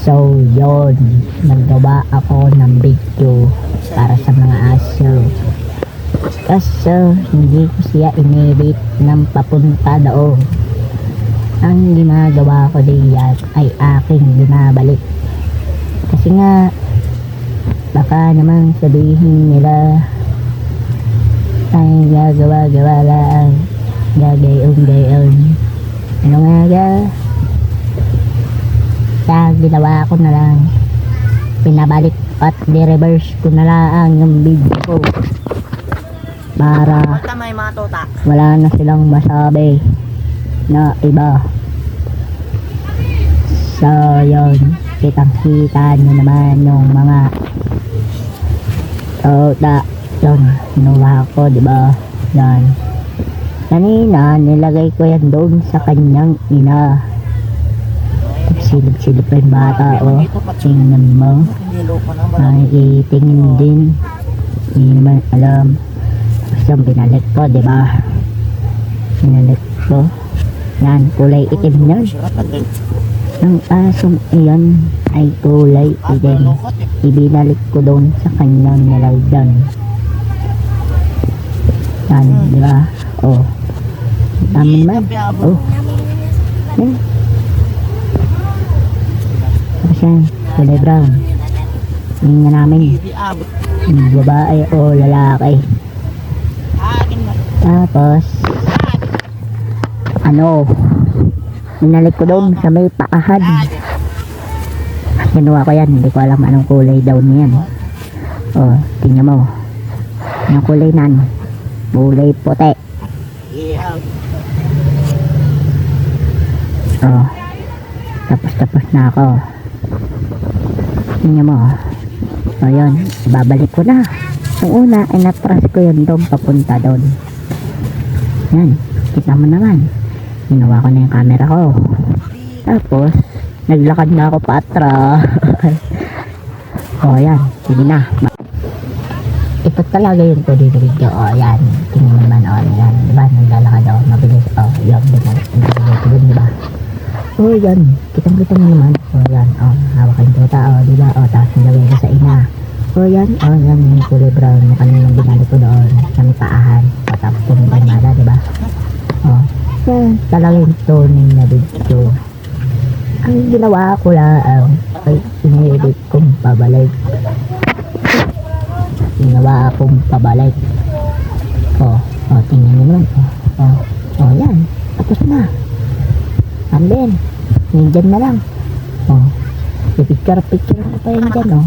So yun, naggawa ako ng video para sa mga aso. Kaso hindi ko siya inedit ng papunta doon. Ang ginagawa ko diyan ay aking binabalik. Kasi nga baka naman sabihin nila ay gagawa-gawa lang, gagayon-gayon. Ano nga ga? Kaya ginawa ko na lang, pinabalik at di-reverse ko na lang yung video ko para wala na silang masabi na iba. So yun, kitang-kita nyo naman yung mga tota. Yun, kinuha ko, diba? Yan. Kanina, nilagay ko yan doon sa kanyang ina. Silip-silip pa yung bata, oh. Tingnan mo. Nakikitingin din. Hindi naman alam. Tapos yung binalik ko, diba? Binalik ko. Yan, kulay itim yan. Ang asong iyan ay kulay itim. Ibinalik ko doon sa kanyang nilagyan. Yan, diba? Oh. Tama naman. Oh. Yan. Tapos yan, kulay brown. Tingnan namin. Babae o lalaki. Tapos, inalik ko doon sa may paahan. Kinuha ko yan. Hindi ko alam anong kulay daw niyan. Oh, tingnan mo. Anong kulay nan? Kulay puti. Oh. Tapos na ako. Tingnan mo. So yun, babalik ko na. Yung una ay natras ko yun doon papunta doon. Yan, kita mo naman. Ginawa ko na yung camera ko. Tapos naglakad na ako patras. Oh yan, sige na. Ito talaga yun ko dito video. Oh yan, tingnan mo naman. Oh yan, diba naglalakad ako mabilis. Oh yan, diba? Oh yan, kitang-kita mo naman. Oh yan, oh hawakan ko ta. Oh diba, oh tapos nilagay ko sa ina. Oh yan, yung kulay brown na kanina binalik ko doon sa may paahan. Oh tapos pumunta yung mala, diba? Oh yan, talagang toning na video. Ang ginawa ko lang ay inedit kong pabalik. Ginawa akong pabalik. Oh, tingnan nyo naman. Oh, yan. Tapos na. And then, nandyan na lang. Oh, picture ko pa yan dyan, oh.